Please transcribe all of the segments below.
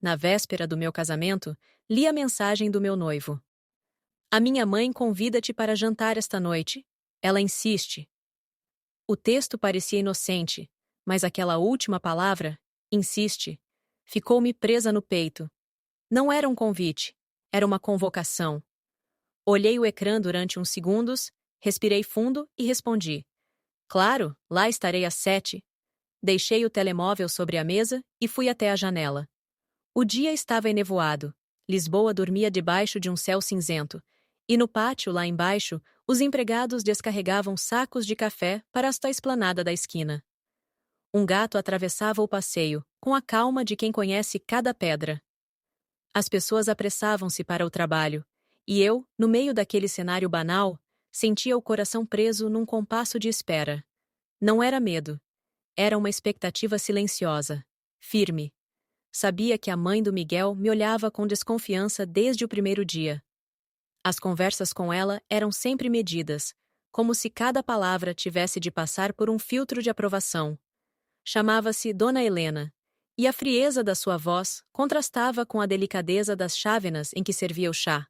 na véspera do meu casamento, li a mensagem do meu noivo. A minha mãe convida-te para jantar esta noite. Ela insiste. O texto parecia inocente, mas aquela última palavra, insiste, ficou-me presa no peito. Não era um convite, era uma convocação. Olhei o ecrã durante uns segundos, respirei fundo e respondi. Claro, lá estarei às 7. Deixei o telemóvel sobre a mesa e fui até a janela. O dia estava enevoado. Lisboa dormia debaixo de um céu cinzento. E no pátio, lá embaixo, os empregados descarregavam sacos de café para esta esplanada da esquina. Um gato atravessava o passeio, com a calma de quem conhece cada pedra. As pessoas apressavam-se para o trabalho, e eu, no meio daquele cenário banal, sentia o coração preso num compasso de espera. Não era medo. Era uma expectativa silenciosa, firme. Sabia que a mãe do Miguel me olhava com desconfiança desde o primeiro dia. As conversas com ela eram sempre medidas, como se cada palavra tivesse de passar por um filtro de aprovação. Chamava-se Dona Helena, e a frieza da sua voz contrastava com a delicadeza das chávenas em que servia o chá.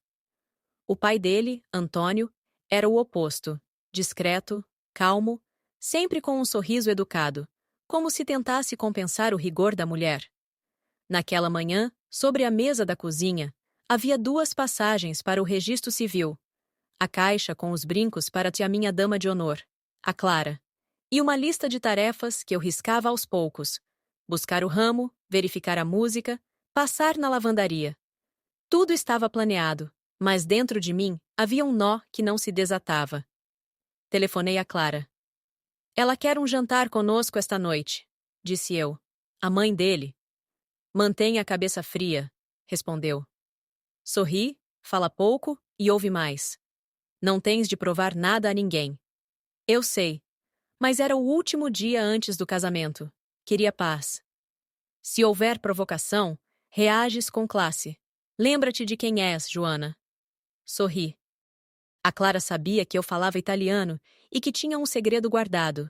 O pai dele, Antônio, era o oposto, discreto, calmo, sempre com um sorriso educado, como se tentasse compensar o rigor da mulher. Naquela manhã, sobre a mesa da cozinha, havia 2 passagens para o registro civil, a caixa com os brincos para a minha dama de honor, a Clara, e uma lista de tarefas que eu riscava aos poucos: buscar o ramo, verificar a música, passar na lavandaria. Tudo estava planeado, mas dentro de mim havia um nó que não se desatava. Telefonei a Clara. Ela quer um jantar conosco esta noite, disse eu. A mãe dele. Mantenha a cabeça fria, respondeu. Sorri, fala pouco e ouve mais. Não tens de provar nada a ninguém. Eu sei. Mas era o último dia antes do casamento. Queria paz. Se houver provocação, reages com classe. Lembra-te de quem és, Joana. Sorri. A Clara sabia que eu falava italiano e que tinha um segredo guardado.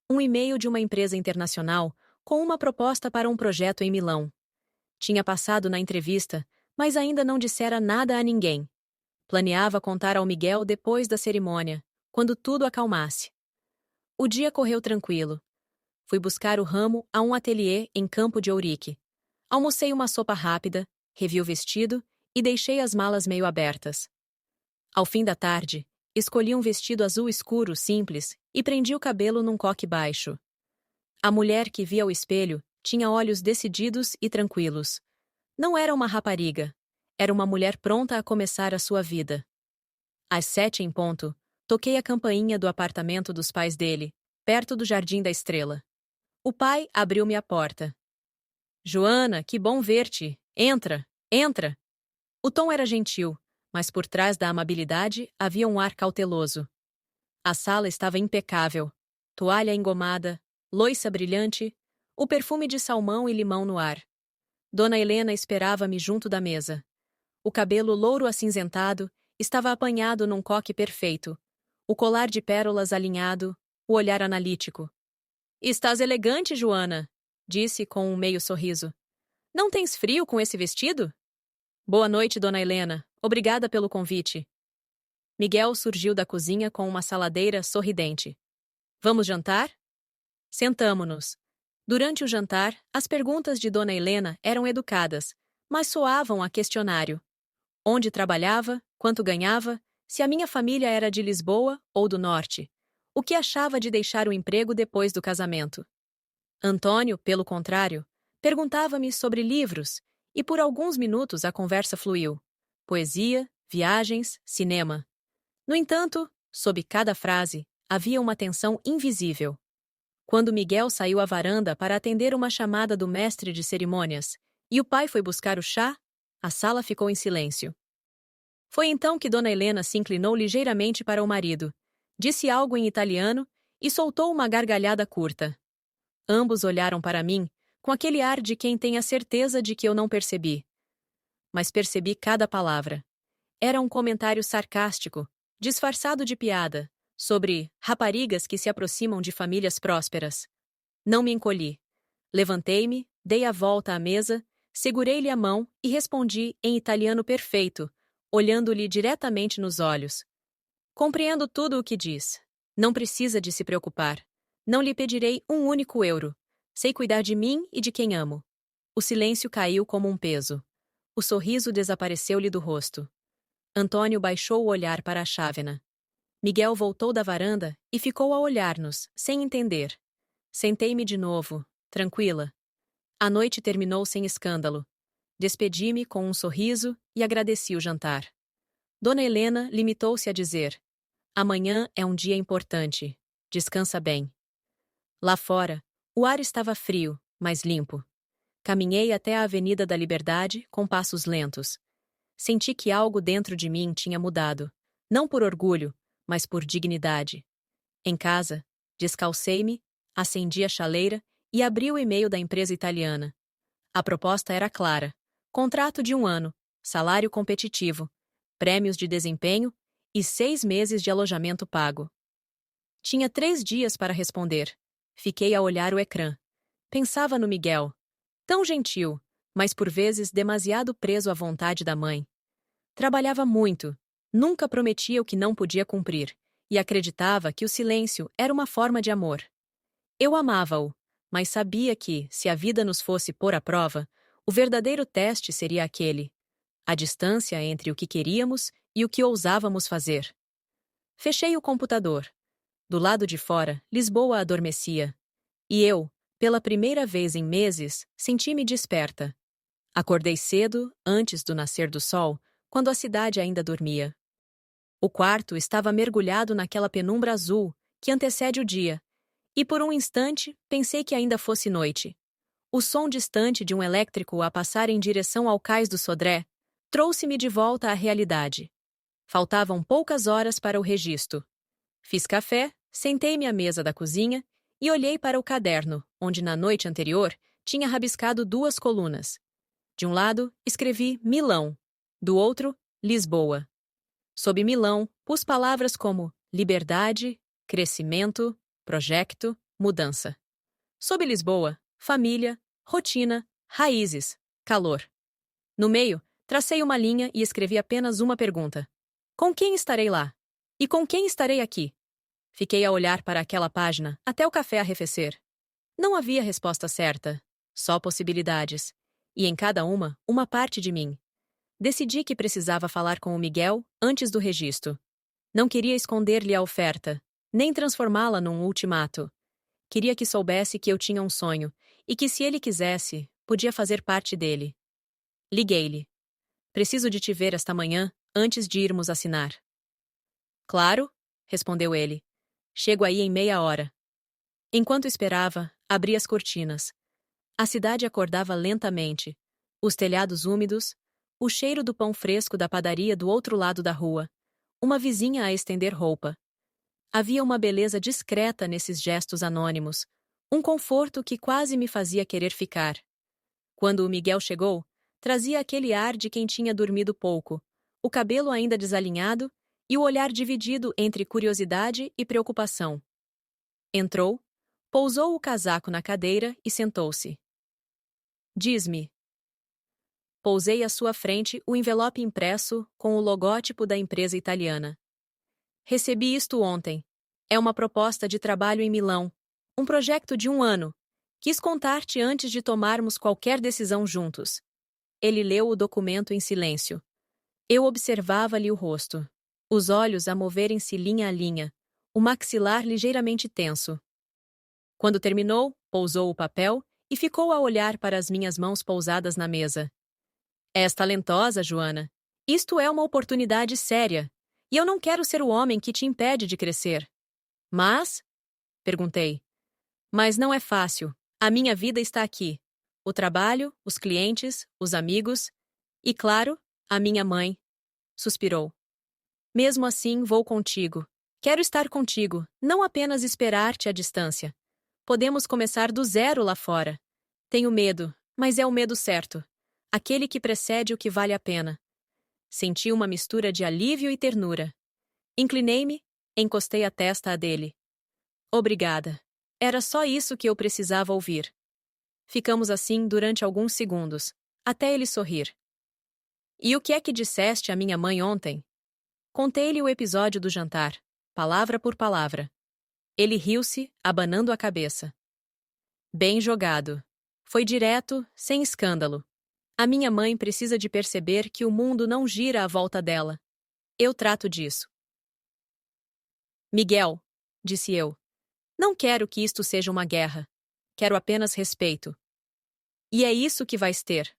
Um e-mail de uma empresa internacional com uma proposta para um projeto em Milão. Tinha passado na entrevista, mas ainda não dissera nada a ninguém. Planeava contar ao Miguel depois da cerimônia, quando tudo acalmasse. O dia correu tranquilo. Fui buscar o ramo a um ateliê em Campo de Ourique. Almocei uma sopa rápida, revi o vestido e deixei as malas meio abertas. Ao fim da tarde, escolhi um vestido azul escuro simples e prendi o cabelo num coque baixo. A mulher que via ao espelho tinha olhos decididos e tranquilos. Não era uma rapariga. Era uma mulher pronta a começar a sua vida. Às 7 em ponto, toquei a campainha do apartamento dos pais dele, perto do Jardim da Estrela. O pai abriu-me a porta. Joana, que bom ver-te. Entra, entra. O tom era gentil, mas por trás da amabilidade havia um ar cauteloso. A sala estava impecável. Toalha engomada, louça brilhante, o perfume de salmão e limão no ar. Dona Helena esperava-me junto da mesa. O cabelo louro acinzentado estava apanhado num coque perfeito, o colar de pérolas alinhado, o olhar analítico. Estás elegante, Joana, disse com um meio sorriso. Não tens frio com esse vestido? Boa noite, Dona Helena. Obrigada pelo convite. Miguel surgiu da cozinha com uma saladeira sorridente. Vamos jantar? Sentamo-nos. Durante o jantar, as perguntas de Dona Helena eram educadas, mas soavam a questionário. Onde trabalhava, quanto ganhava, se a minha família era de Lisboa ou do Norte, o que achava de deixar o emprego depois do casamento. Antônio, pelo contrário, perguntava-me sobre livros, e por alguns minutos a conversa fluiu. Poesia, viagens, cinema. No entanto, sob cada frase, havia uma tensão invisível. Quando Miguel saiu à varanda para atender uma chamada do mestre de cerimônias, e o pai foi buscar o chá, a sala ficou em silêncio. Foi então que Dona Helena se inclinou ligeiramente para o marido, disse algo em italiano e soltou uma gargalhada curta. Ambos olharam para mim, com aquele ar de quem tem a certeza de que eu não percebi. Mas percebi cada palavra. Era um comentário sarcástico, disfarçado de piada, sobre raparigas que se aproximam de famílias prósperas. Não me encolhi. Levantei-me, dei a volta à mesa, Segurei-lhe a mão e respondi em italiano perfeito, olhando-lhe diretamente nos olhos. Compreendo tudo o que diz. Não precisa de se preocupar. Não lhe pedirei um único euro. Sei cuidar de mim e de quem amo. O silêncio caiu como um peso. O sorriso desapareceu-lhe do rosto. Antônio baixou o olhar para a chávena. Miguel voltou da varanda e ficou a olhar-nos, sem entender. Sentei-me de novo, tranquila. A noite terminou sem escândalo. Despedi-me com um sorriso e agradeci o jantar. Dona Helena limitou-se a dizer: amanhã é um dia importante. Descansa bem. Lá fora, o ar estava frio, mas limpo. Caminhei até a Avenida da Liberdade com passos lentos. Senti que algo dentro de mim tinha mudado, não por orgulho, mas por dignidade. Em casa, descalcei-me, acendi a chaleira e abri o e-mail da empresa italiana. A proposta era clara: contrato de 1 ano, salário competitivo, prêmios de desempenho e 6 meses de alojamento pago. Tinha 3 dias para responder. Fiquei a olhar o ecrã. Pensava no Miguel. Tão gentil, mas por vezes demasiado preso à vontade da mãe. Trabalhava muito, nunca prometia o que não podia cumprir, e acreditava que o silêncio era uma forma de amor. Eu amava-o, mas sabia que, se a vida nos fosse pôr à prova, o verdadeiro teste seria aquele: a distância entre o que queríamos e o que ousávamos fazer. Fechei o computador. Do lado de fora, Lisboa adormecia. E eu, pela primeira vez em meses, senti-me desperta. Acordei cedo, antes do nascer do sol, quando a cidade ainda dormia. O quarto estava mergulhado naquela penumbra azul que antecede o dia, e por um instante pensei que ainda fosse noite. O som distante de um elétrico a passar em direção ao cais do Sodré trouxe-me de volta à realidade. Faltavam poucas horas para o registro. Fiz café, sentei-me à mesa da cozinha e olhei para o caderno, onde na noite anterior tinha rabiscado 2 colunas. De um lado, escrevi Milão, do outro, Lisboa. Sob Milão, pus palavras como liberdade, crescimento, projeto, mudança. Sob Lisboa, família, rotina, raízes, calor. No meio, tracei uma linha e escrevi apenas uma pergunta: com quem estarei lá? E com quem estarei aqui? Fiquei a olhar para aquela página até o café arrefecer. Não havia resposta certa, só possibilidades. E em cada uma parte de mim. Decidi que precisava falar com o Miguel antes do registro. Não queria esconder-lhe a oferta, nem transformá-la num ultimato. Queria que soubesse que eu tinha um sonho e que, se ele quisesse, podia fazer parte dele. Liguei-lhe. Preciso de te ver esta manhã, antes de irmos assinar. Claro, respondeu ele. Chego aí em meia hora. Enquanto esperava, abri as cortinas. A cidade acordava lentamente. Os telhados úmidos, o cheiro do pão fresco da padaria do outro lado da rua, uma vizinha a estender roupa. Havia uma beleza discreta nesses gestos anônimos, um conforto que quase me fazia querer ficar. Quando o Miguel chegou, trazia aquele ar de quem tinha dormido pouco, o cabelo ainda desalinhado e o olhar dividido entre curiosidade e preocupação. Entrou, pousou o casaco na cadeira e sentou-se. Diz-me. Pousei à sua frente o envelope impresso com o logótipo da empresa italiana. Recebi isto ontem. É uma proposta de trabalho em Milão. Um projeto de 1 ano. Quis contar-te antes de tomarmos qualquer decisão juntos. Ele leu o documento em silêncio. Eu observava-lhe o rosto. Os olhos a moverem-se linha a linha, o maxilar ligeiramente tenso. Quando terminou, pousou o papel e ficou a olhar para as minhas mãos pousadas na mesa. És talentosa, Joana. Isto é uma oportunidade séria. E eu não quero ser o homem que te impede de crescer. Mas? Perguntei. Mas não é fácil. A minha vida está aqui. O trabalho, os clientes, os amigos e, claro, a minha mãe. Suspirou. Mesmo assim, vou contigo. Quero estar contigo, não apenas esperar-te à distância. Podemos começar do zero lá fora. Tenho medo, mas é o medo certo. Aquele que precede o que vale a pena. Senti uma mistura de alívio e ternura. Inclinei-me, encostei a testa à dele. Obrigada. Era só isso que eu precisava ouvir. Ficamos assim durante alguns segundos, até ele sorrir. E o que é que disseste à minha mãe ontem? Contei-lhe o episódio do jantar, palavra por palavra. Ele riu-se, abanando a cabeça. Bem jogado. Foi direto, sem escândalo. A minha mãe precisa de perceber que o mundo não gira à volta dela. Eu trato disso. Miguel, disse eu, não quero que isto seja uma guerra. Quero apenas respeito. E é isso que vais ter.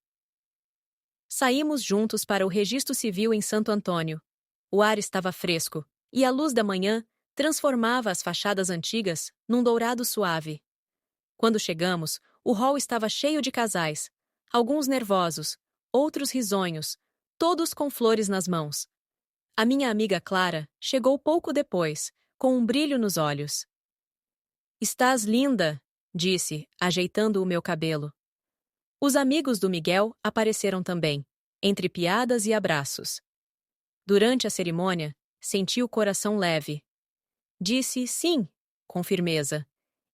Saímos juntos para o registro civil em Santo Antônio. O ar estava fresco, e a luz da manhã transformava as fachadas antigas num dourado suave. Quando chegamos, o hall estava cheio de casais, alguns nervosos, outros risonhos, todos com flores nas mãos. A minha amiga Clara chegou pouco depois, com um brilho nos olhos. Estás linda, disse, ajeitando o meu cabelo. Os amigos do Miguel apareceram também, entre piadas e abraços. Durante a cerimônia, senti o coração leve. Disse sim, com firmeza.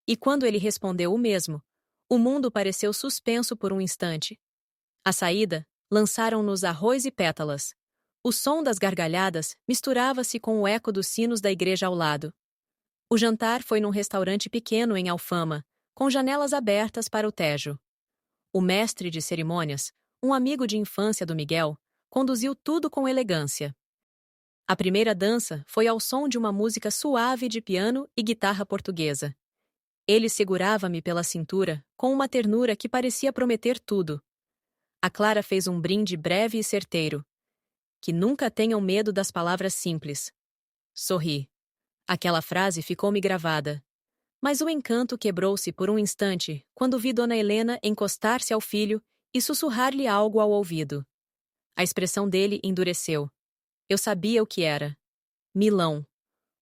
E quando ele respondeu o mesmo, o mundo pareceu suspenso por um instante. À saída, lançaram-nos arroz e pétalas. O som das gargalhadas misturava-se com o eco dos sinos da igreja ao lado. O jantar foi num restaurante pequeno em Alfama, com janelas abertas para o Tejo. O mestre de cerimônias, um amigo de infância do Miguel, conduziu tudo com elegância. A primeira dança foi ao som de uma música suave de piano e guitarra portuguesa. Ele segurava-me pela cintura com uma ternura que parecia prometer tudo. A Clara fez um brinde breve e certeiro. Que nunca tenham medo das palavras simples. Sorri. Aquela frase ficou-me gravada. Mas o encanto quebrou-se por um instante quando vi Dona Helena encostar-se ao filho e sussurrar-lhe algo ao ouvido. A expressão dele endureceu. Eu sabia o que era. Milão.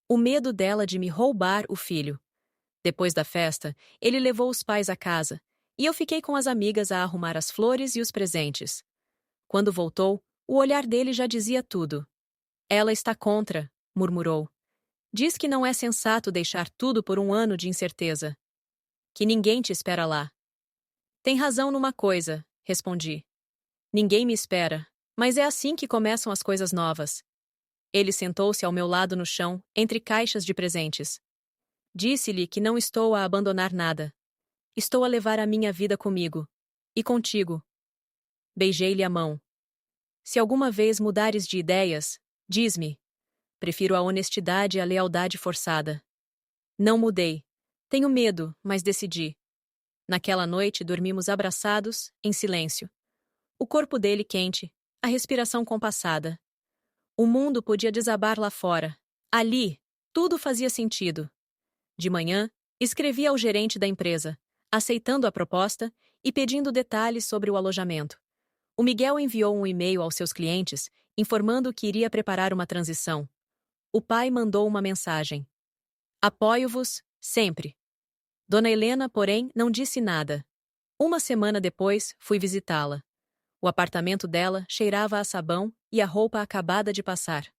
O medo dela de me roubar o filho. Depois da festa, ele levou os pais à casa, e eu fiquei com as amigas a arrumar as flores e os presentes. Quando voltou, o olhar dele já dizia tudo. Ela está contra, murmurou. Diz que não é sensato deixar tudo por um ano de incerteza. Que ninguém te espera lá. Tem razão numa coisa, respondi. Ninguém me espera, mas é assim que começam as coisas novas. Ele sentou-se ao meu lado no chão, entre caixas de presentes. Disse-lhe que não estou a abandonar nada. Estou a levar a minha vida comigo. E contigo. Beijei-lhe a mão. Se alguma vez mudares de ideias, diz-me. Prefiro a honestidade à lealdade forçada. Não mudei. Tenho medo, mas decidi. Naquela noite dormimos abraçados, em silêncio. O corpo dele quente, a respiração compassada. O mundo podia desabar lá fora. Ali, tudo fazia sentido. De manhã, escrevi ao gerente da empresa, aceitando a proposta e pedindo detalhes sobre o alojamento. O Miguel enviou um e-mail aos seus clientes, informando que iria preparar uma transição. O pai mandou uma mensagem. Apoio-vos, sempre. Dona Helena, porém, não disse nada. Uma semana depois, fui visitá-la. O apartamento dela cheirava a sabão e a roupa acabada de passar.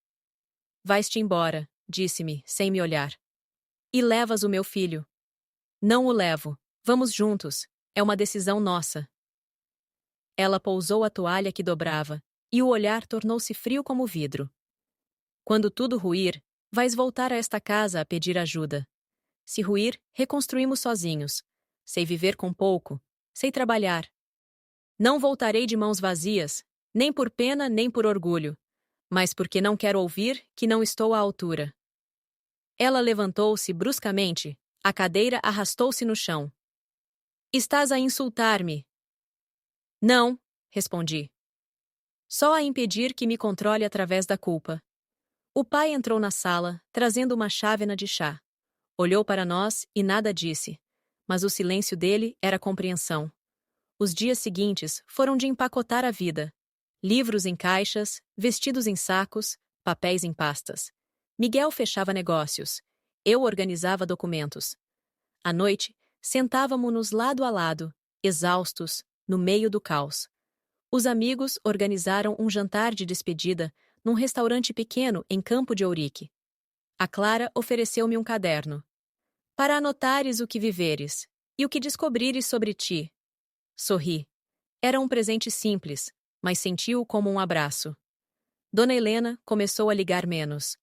Vais-te embora, disse-me, sem me olhar. E levas o meu filho. Não o levo. Vamos juntos. É uma decisão nossa. Ela pousou a toalha que dobrava, e o olhar tornou-se frio como vidro. Quando tudo ruir, vais voltar a esta casa a pedir ajuda. Se ruir, reconstruímos sozinhos. Sei viver com pouco. Sei trabalhar. Não voltarei de mãos vazias, nem por pena nem por orgulho, mas porque não quero ouvir que não estou à altura. Ela levantou-se bruscamente, a cadeira arrastou-se no chão. Estás a insultar-me? Não, respondi. Só a impedir que me controle através da culpa. O pai entrou na sala, trazendo uma chávena de chá. Olhou para nós e nada disse, mas o silêncio dele era compreensão. Os dias seguintes foram de empacotar a vida. Livros em caixas, vestidos em sacos, papéis em pastas. Miguel fechava negócios. Eu organizava documentos. À noite, sentávamo-nos lado a lado, exaustos, no meio do caos. Os amigos organizaram um jantar de despedida num restaurante pequeno em Campo de Ourique. A Clara ofereceu-me um caderno. Para anotares o que viveres e o que descobrires sobre ti. Sorri. Era um presente simples, mas sentiu como um abraço. Dona Helena começou a ligar menos.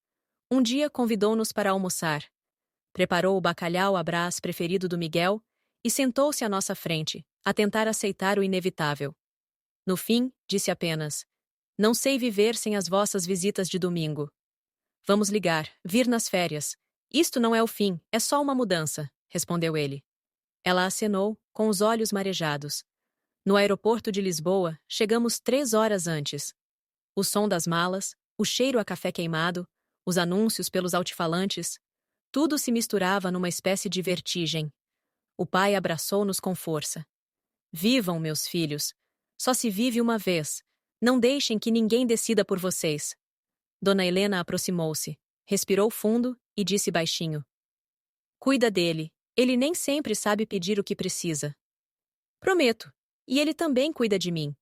Um dia convidou-nos para almoçar. Preparou o bacalhau à Brás preferido do Miguel e sentou-se à nossa frente, a tentar aceitar o inevitável. No fim, disse apenas: "Não sei viver sem as vossas visitas de domingo. Vamos ligar, vir nas férias. Isto não é o fim, é só uma mudança", respondeu ele. Ela acenou, com os olhos marejados. No aeroporto de Lisboa, chegamos 3 horas antes. O som das malas, o cheiro a café queimado, os anúncios pelos altifalantes, tudo se misturava numa espécie de vertigem. O pai abraçou-nos com força. "Vivam, meus filhos. Só se vive uma vez. Não deixem que ninguém decida por vocês." Dona Helena aproximou-se, respirou fundo e disse baixinho: "Cuida dele. Ele nem sempre sabe pedir o que precisa." "Prometo. E ele também cuida de mim."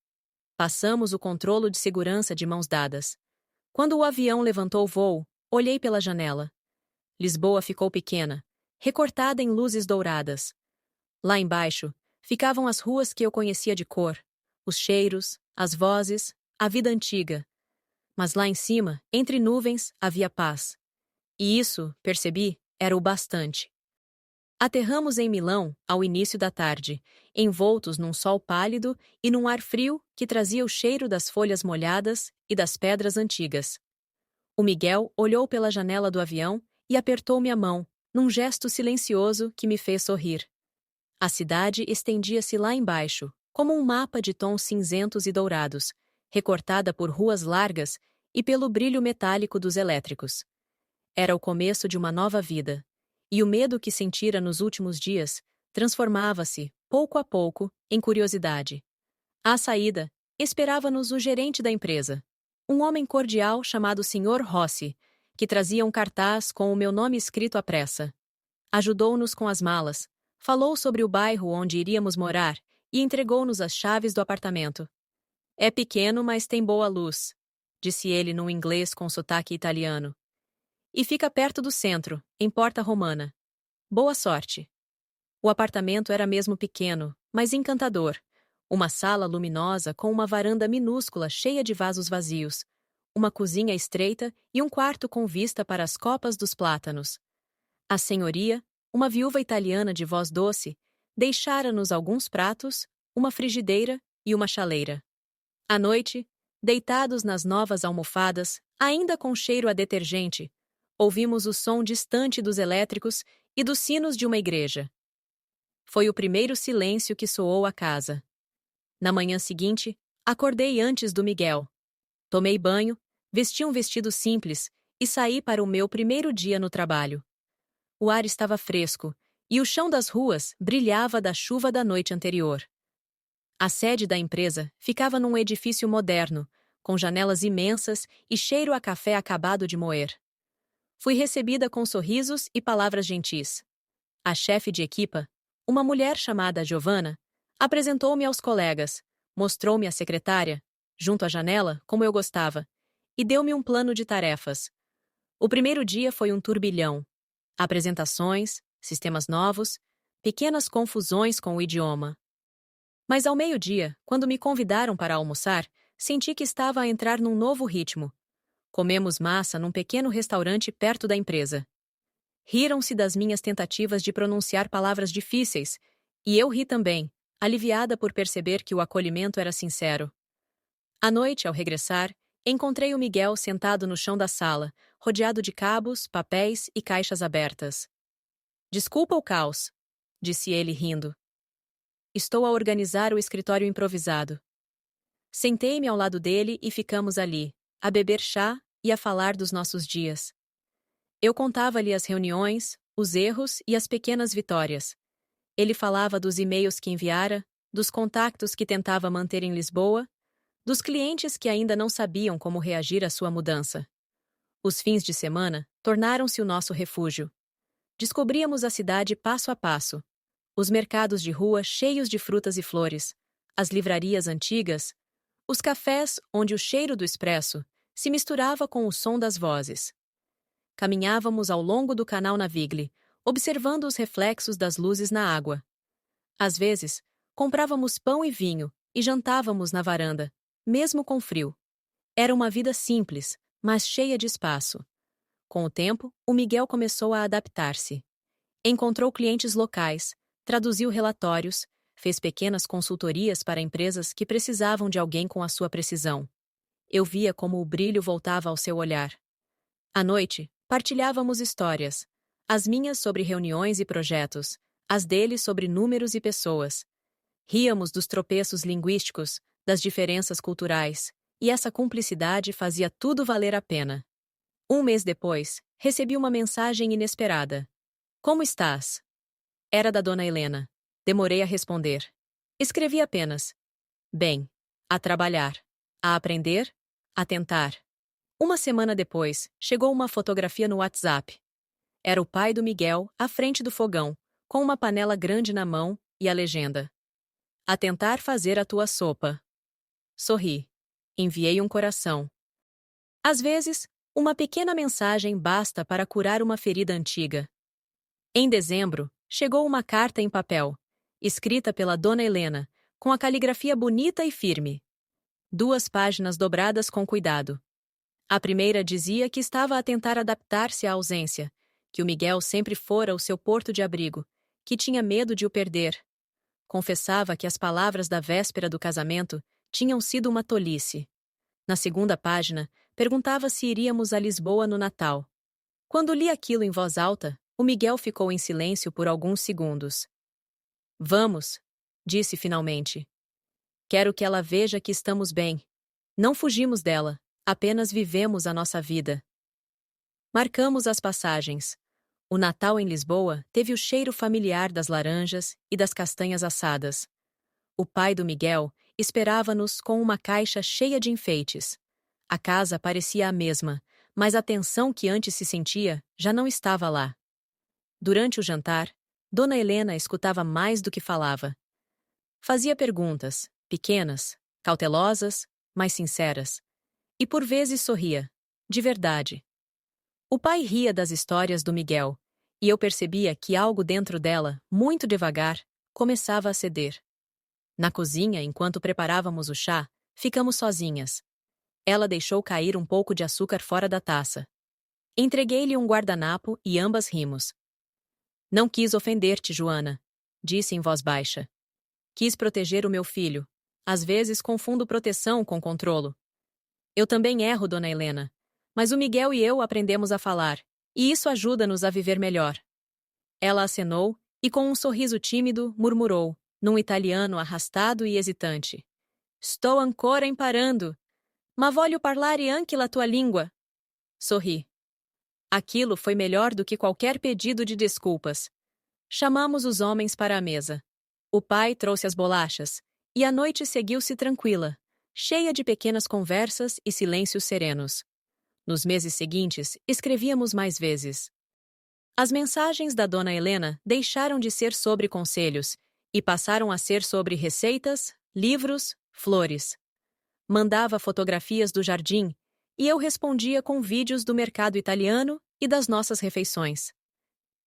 Passamos o controlo de segurança de mãos dadas. Quando o avião levantou o voo, olhei pela janela. Lisboa ficou pequena, recortada em luzes douradas. Lá embaixo, ficavam as ruas que eu conhecia de cor, os cheiros, as vozes, a vida antiga. Mas lá em cima, entre nuvens, havia paz. E isso, percebi, era o bastante. Aterramos em Milão ao início da tarde, envoltos num sol pálido e num ar frio que trazia o cheiro das folhas molhadas e das pedras antigas. O Miguel olhou pela janela do avião e apertou-me a mão, num gesto silencioso que me fez sorrir. A cidade estendia-se lá embaixo, como um mapa de tons cinzentos e dourados, recortada por ruas largas e pelo brilho metálico dos elétricos. Era o começo de uma nova vida. E o medo que sentira nos últimos dias transformava-se, pouco a pouco, em curiosidade. À saída, esperava-nos o gerente da empresa, um homem cordial chamado Sr. Rossi, que trazia um cartaz com o meu nome escrito à pressa. Ajudou-nos com as malas, falou sobre o bairro onde iríamos morar e entregou-nos as chaves do apartamento. "É pequeno, mas tem boa luz", disse ele num inglês com sotaque italiano. "E fica perto do centro, em Porta Romana. Boa sorte." O apartamento era mesmo pequeno, mas encantador. Uma sala luminosa com uma varanda minúscula cheia de vasos vazios, uma cozinha estreita e um quarto com vista para as copas dos plátanos. A senhoria, uma viúva italiana de voz doce, deixara-nos alguns pratos, uma frigideira e uma chaleira. À noite, deitados nas novas almofadas, ainda com cheiro a detergente, ouvimos o som distante dos elétricos e dos sinos de uma igreja. Foi o primeiro silêncio que soou à casa. Na manhã seguinte, acordei antes do Miguel. Tomei banho, vesti um vestido simples e saí para o meu primeiro dia no trabalho. O ar estava fresco e o chão das ruas brilhava da chuva da noite anterior. A sede da empresa ficava num edifício moderno, com janelas imensas e cheiro a café acabado de moer. Fui recebida com sorrisos e palavras gentis. A chefe de equipa, uma mulher chamada Giovanna, apresentou-me aos colegas, mostrou-me a secretária, junto à janela, como eu gostava, e deu-me um plano de tarefas. O primeiro dia foi um turbilhão. Apresentações, sistemas novos, pequenas confusões com o idioma. Mas ao meio-dia, quando me convidaram para almoçar, senti que estava a entrar num novo ritmo. Comemos massa num pequeno restaurante perto da empresa. Riram-se das minhas tentativas de pronunciar palavras difíceis, e eu ri também, aliviada por perceber que o acolhimento era sincero. À noite, ao regressar, encontrei o Miguel sentado no chão da sala, rodeado de cabos, papéis e caixas abertas. "Desculpa o caos", disse ele rindo. "Estou a organizar o escritório improvisado." Sentei-me ao lado dele e ficamos ali, a beber chá e a falar dos nossos dias. Eu contava-lhe as reuniões, os erros e as pequenas vitórias. Ele falava dos e-mails que enviara, dos contactos que tentava manter em Lisboa, dos clientes que ainda não sabiam como reagir à sua mudança. Os fins de semana tornaram-se o nosso refúgio. Descobríamos a cidade passo a passo. Os mercados de rua cheios de frutas e flores, as livrarias antigas, os cafés onde o cheiro do expresso se misturava com o som das vozes. Caminhávamos ao longo do canal Navigli, observando os reflexos das luzes na água. Às vezes, comprávamos pão e vinho, e jantávamos na varanda, mesmo com frio. Era uma vida simples, mas cheia de espaço. Com o tempo, o Miguel começou a adaptar-se. Encontrou clientes locais, traduziu relatórios, fez pequenas consultorias para empresas que precisavam de alguém com a sua precisão. Eu via como o brilho voltava ao seu olhar. À noite, partilhávamos histórias. As minhas sobre reuniões e projetos, as dele sobre números e pessoas. Ríamos dos tropeços linguísticos, das diferenças culturais, e essa cumplicidade fazia tudo valer a pena. Um mês depois, recebi uma mensagem inesperada. Como estás? Era da dona Helena. Demorei a responder. Escrevi apenas. Bem. A trabalhar. A aprender. A tentar. Uma semana depois, chegou uma fotografia no WhatsApp. Era o pai do Miguel, à frente do fogão, com uma panela grande na mão, e a legenda. A tentar fazer a tua sopa. Sorri. Enviei um coração. Às vezes, uma pequena mensagem basta para curar uma ferida antiga. Em dezembro, chegou uma carta em papel, escrita pela dona Helena, com a caligrafia bonita e firme. 2 páginas dobradas com cuidado. A primeira dizia que estava a tentar adaptar-se à ausência, que o Miguel sempre fora o seu porto de abrigo, que tinha medo de o perder. Confessava que as palavras da véspera do casamento tinham sido uma tolice. Na segunda página, perguntava se iríamos a Lisboa no Natal. Quando li aquilo em voz alta, o Miguel ficou em silêncio por alguns segundos. Vamos, disse finalmente. Quero que ela veja que estamos bem. Não fugimos dela, apenas vivemos a nossa vida. Marcamos as passagens. O Natal em Lisboa teve o cheiro familiar das laranjas e das castanhas assadas. O pai do Miguel esperava-nos com uma caixa cheia de enfeites. A casa parecia a mesma, mas a tensão que antes se sentia já não estava lá. Durante o jantar, dona Helena escutava mais do que falava. Fazia perguntas, pequenas, cautelosas, mas sinceras. E por vezes sorria, de verdade. O pai ria das histórias do Miguel, e eu percebia que algo dentro dela, muito devagar, começava a ceder. Na cozinha, enquanto preparávamos o chá, ficamos sozinhas. Ela deixou cair um pouco de açúcar fora da taça. Entreguei-lhe um guardanapo e ambas rimos. Não quis ofender-te, Joana, disse em voz baixa. Quis proteger o meu filho. Às vezes confundo proteção com controlo. Eu também erro, dona Helena. Mas o Miguel e eu aprendemos a falar, e isso ajuda-nos a viver melhor. Ela acenou e, com um sorriso tímido, murmurou, num italiano arrastado e hesitante. Sto ancora imparando. Ma voglio parlare anche la tua língua. Sorri. Aquilo foi melhor do que qualquer pedido de desculpas. Chamamos os homens para a mesa. O pai trouxe as bolachas, e a noite seguiu-se tranquila, cheia de pequenas conversas e silêncios serenos. Nos meses seguintes, escrevíamos mais vezes. As mensagens da dona Helena deixaram de ser sobre conselhos e passaram a ser sobre receitas, livros, flores. Mandava fotografias do jardim e eu respondia com vídeos do mercado italiano e das nossas refeições.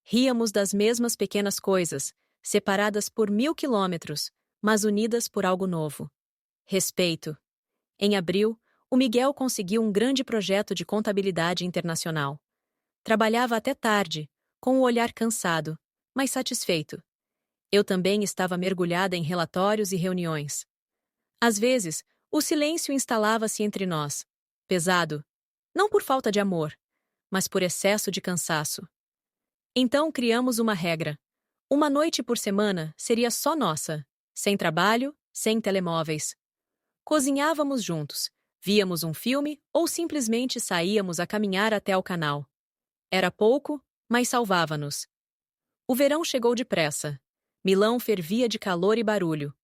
Ríamos das mesmas pequenas coisas, separadas por 1000 quilômetros, mas unidas por algo novo. Respeito. Em abril, o Miguel conseguiu um grande projeto de contabilidade internacional. Trabalhava até tarde, com o olhar cansado, mas satisfeito. Eu também estava mergulhada em relatórios e reuniões. Às vezes, o silêncio instalava-se entre nós, pesado, não por falta de amor, mas por excesso de cansaço. Então criamos uma regra. Uma noite por semana seria só nossa, sem trabalho, sem telemóveis. Cozinhávamos juntos, víamos um filme ou simplesmente saíamos a caminhar até o canal. Era pouco, mas salvava-nos. O verão chegou depressa. Milão fervia de calor e barulho.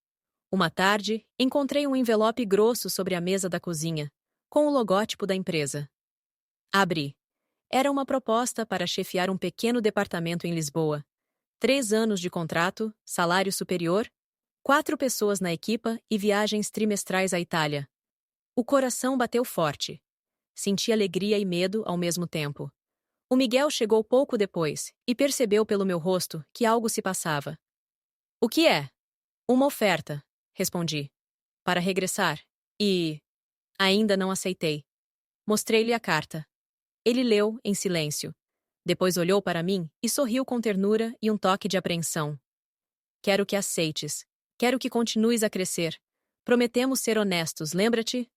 Uma tarde, encontrei um envelope grosso sobre a mesa da cozinha, com o logótipo da empresa. Abri. Era uma proposta para chefiar um pequeno departamento em Lisboa. 3 anos de contrato, salário superior, 4 pessoas na equipa e viagens trimestrais à Itália. O coração bateu forte. Senti alegria e medo ao mesmo tempo. O Miguel chegou pouco depois e percebeu pelo meu rosto que algo se passava. O que é? Uma oferta, respondi. para regressar. E ainda não aceitei. Mostrei-lhe a carta. Ele leu em silêncio. Depois olhou para mim e sorriu com ternura e um toque de apreensão. Quero que aceites. Quero que continues a crescer. Prometemos ser honestos, lembra-te?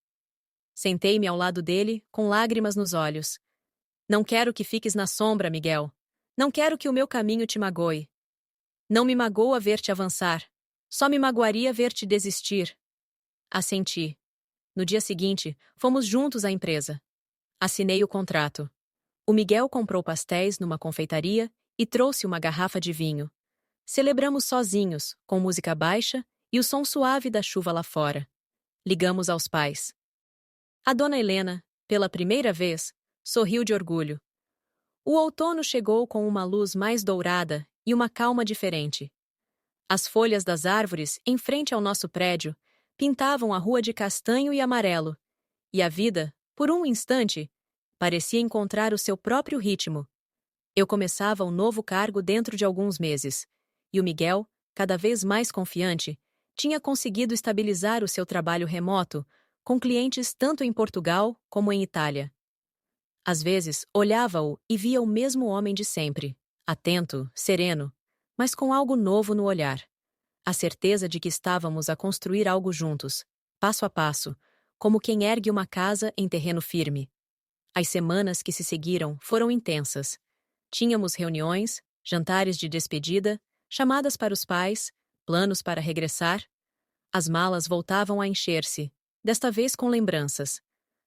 Sentei-me ao lado dele, com lágrimas nos olhos. Não quero que fiques na sombra, Miguel. Não quero que o meu caminho te magoe. Não me magoa ver-te avançar. Só me magoaria ver-te desistir. Assenti. No dia seguinte, fomos juntos à empresa. Assinei o contrato. O Miguel comprou pastéis numa confeitaria e trouxe uma garrafa de vinho. Celebramos sozinhos, com música baixa e o som suave da chuva lá fora. Ligamos aos pais. A dona Helena, pela primeira vez, sorriu de orgulho. O outono chegou com uma luz mais dourada e uma calma diferente. As folhas das árvores, em frente ao nosso prédio, pintavam a rua de castanho e amarelo, e a vida, por um instante, parecia encontrar o seu próprio ritmo. Eu começava um novo cargo dentro de alguns meses, e o Miguel, cada vez mais confiante, tinha conseguido estabilizar o seu trabalho remoto, com clientes tanto em Portugal como em Itália. Às vezes, olhava-o e via o mesmo homem de sempre, atento, sereno, mas com algo novo no olhar. A certeza de que estávamos a construir algo juntos, passo a passo, como quem ergue uma casa em terreno firme. As semanas que se seguiram foram intensas. Tínhamos reuniões, jantares de despedida, chamadas para os pais, planos para regressar. As malas voltavam a encher-se, desta vez com lembranças.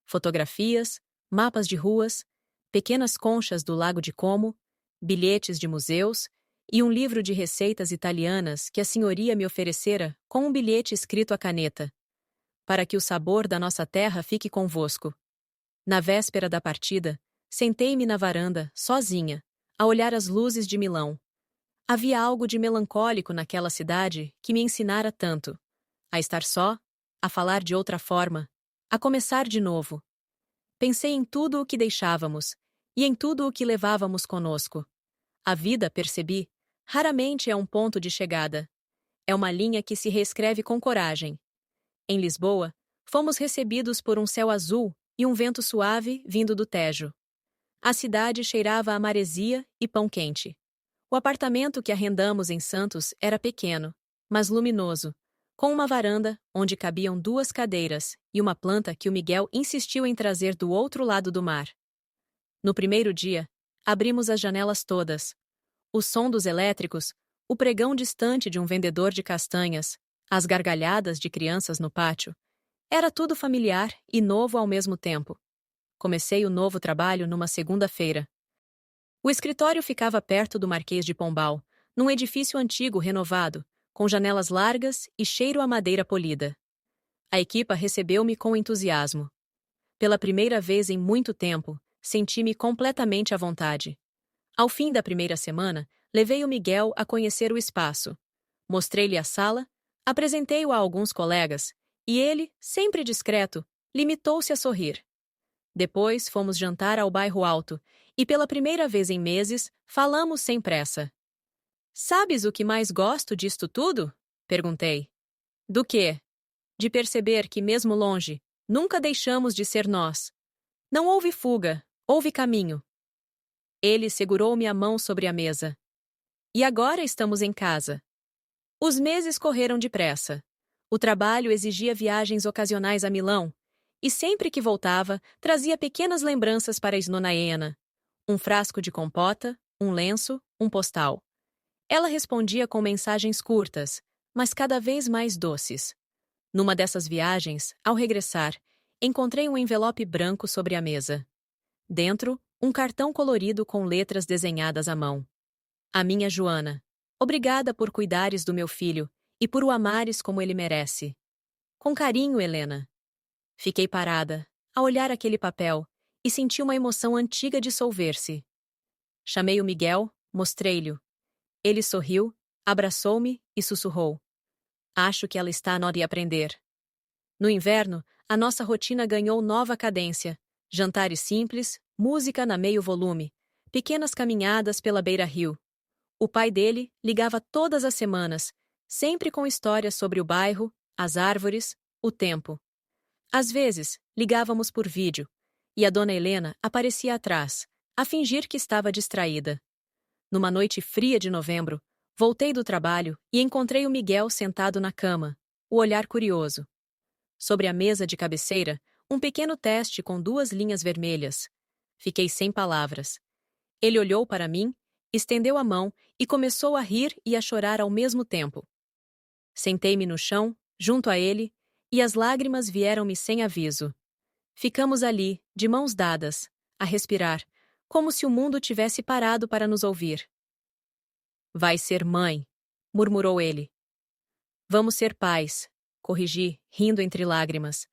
Fotografias, mapas de ruas, pequenas conchas do Lago de Como, bilhetes de museus e um livro de receitas italianas que a senhoria me oferecera com um bilhete escrito à caneta. Para que o sabor da nossa terra fique convosco. Na véspera da partida, sentei-me na varanda, sozinha, a olhar as luzes de Milão. Havia algo de melancólico naquela cidade que me ensinara tanto. A estar só, a falar de outra forma, a começar de novo. Pensei em tudo o que deixávamos, e em tudo o que levávamos conosco. A vida, percebi, raramente é um ponto de chegada. É uma linha que se reescreve com coragem. Em Lisboa, fomos recebidos por um céu azul e um vento suave vindo do Tejo. A cidade cheirava a maresia e pão quente. O apartamento que arrendamos em Santos era pequeno, mas luminoso, com uma varanda onde cabiam 2 cadeiras e uma planta que o Miguel insistiu em trazer do outro lado do mar. No primeiro dia, abrimos as janelas todas. O som dos elétricos, o pregão distante de um vendedor de castanhas, as gargalhadas de crianças no pátio. Era tudo familiar e novo ao mesmo tempo. Comecei o novo trabalho numa segunda-feira. O escritório ficava perto do Marquês de Pombal, num edifício antigo renovado, com janelas largas e cheiro a madeira polida. A equipa recebeu-me com entusiasmo. Pela primeira vez em muito tempo, senti-me completamente à vontade. Ao fim da primeira semana, levei o Miguel a conhecer o espaço. Mostrei-lhe a sala, apresentei-o a alguns colegas, e ele, sempre discreto, limitou-se a sorrir. Depois fomos jantar ao bairro Alto, e pela primeira vez em meses, falamos sem pressa. Sabes o que mais gosto disto tudo? Perguntei. Do quê? De perceber que, mesmo longe, nunca deixamos de ser nós. Não houve fuga, houve caminho. Ele segurou-me a mão sobre a mesa. E agora estamos em casa. Os meses correram depressa. O trabalho exigia viagens ocasionais a Milão, e sempre que voltava, trazia pequenas lembranças para Isnonaena. Um frasco de compota, um lenço, um postal. Ela respondia com mensagens curtas, mas cada vez mais doces. Numa dessas viagens, ao regressar, encontrei um envelope branco sobre a mesa. Dentro, um cartão colorido com letras desenhadas à mão. A minha Joana. Obrigada por cuidares do meu filho e por o amares como ele merece. Com carinho, Helena. Fiquei parada, a olhar aquele papel, e senti uma emoção antiga dissolver-se. Chamei o Miguel, mostrei-lhe. Ele sorriu, abraçou-me e sussurrou. Acho que ela está na hora de aprender. No inverno, a nossa rotina ganhou nova cadência. Jantares simples, música na meio volume, pequenas caminhadas pela beira-rio. O pai dele ligava todas as semanas, sempre com histórias sobre o bairro, as árvores, o tempo. Às vezes, ligávamos por vídeo, e a dona Helena aparecia atrás, a fingir que estava distraída. Numa noite fria de novembro, voltei do trabalho e encontrei o Miguel sentado na cama, o olhar curioso. Sobre a mesa de cabeceira, um pequeno teste com 2 linhas vermelhas. Fiquei sem palavras. Ele olhou para mim, estendeu a mão e começou a rir e a chorar ao mesmo tempo. Sentei-me no chão, junto a ele, e as lágrimas vieram-me sem aviso. Ficamos ali, de mãos dadas, a respirar, como se o mundo tivesse parado para nos ouvir. Vai ser mãe, murmurou ele. Vamos ser pais, corrigi, rindo entre lágrimas.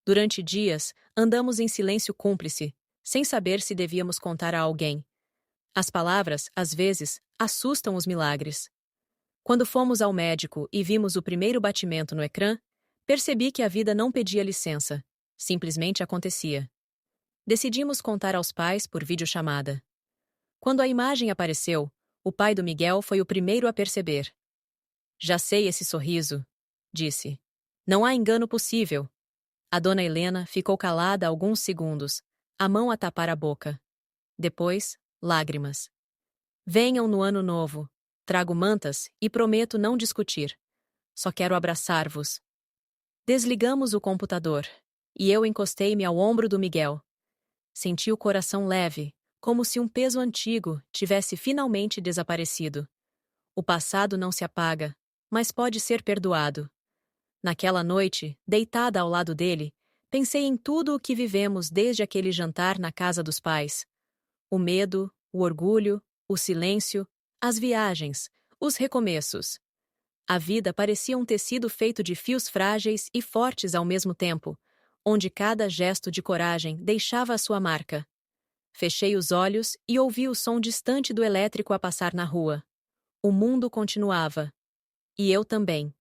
Durante dias, andamos em silêncio cúmplice, sem saber se devíamos contar a alguém. As palavras, às vezes, assustam os milagres. Quando fomos ao médico e vimos o primeiro batimento no ecrã, percebi que a vida não pedia licença, simplesmente acontecia. Decidimos contar aos pais por videochamada. Quando a imagem apareceu, o pai do Miguel foi o primeiro a perceber. Já sei esse sorriso, disse. Não há engano possível. A dona Helena ficou calada alguns segundos, a mão a tapar a boca. Depois, lágrimas. Venham no ano novo. Trago mantas e prometo não discutir. Só quero abraçar-vos. Desligamos o computador, e eu encostei-me ao ombro do Miguel. Senti o coração leve, como se um peso antigo tivesse finalmente desaparecido. O passado não se apaga, mas pode ser perdoado. Naquela noite, deitada ao lado dele, pensei em tudo o que vivemos desde aquele jantar na casa dos pais. O medo, o orgulho, o silêncio, as viagens, os recomeços. A vida parecia um tecido feito de fios frágeis e fortes ao mesmo tempo, onde cada gesto de coragem deixava a sua marca. Fechei os olhos e ouvi o som distante do elétrico a passar na rua. O mundo continuava. E eu também.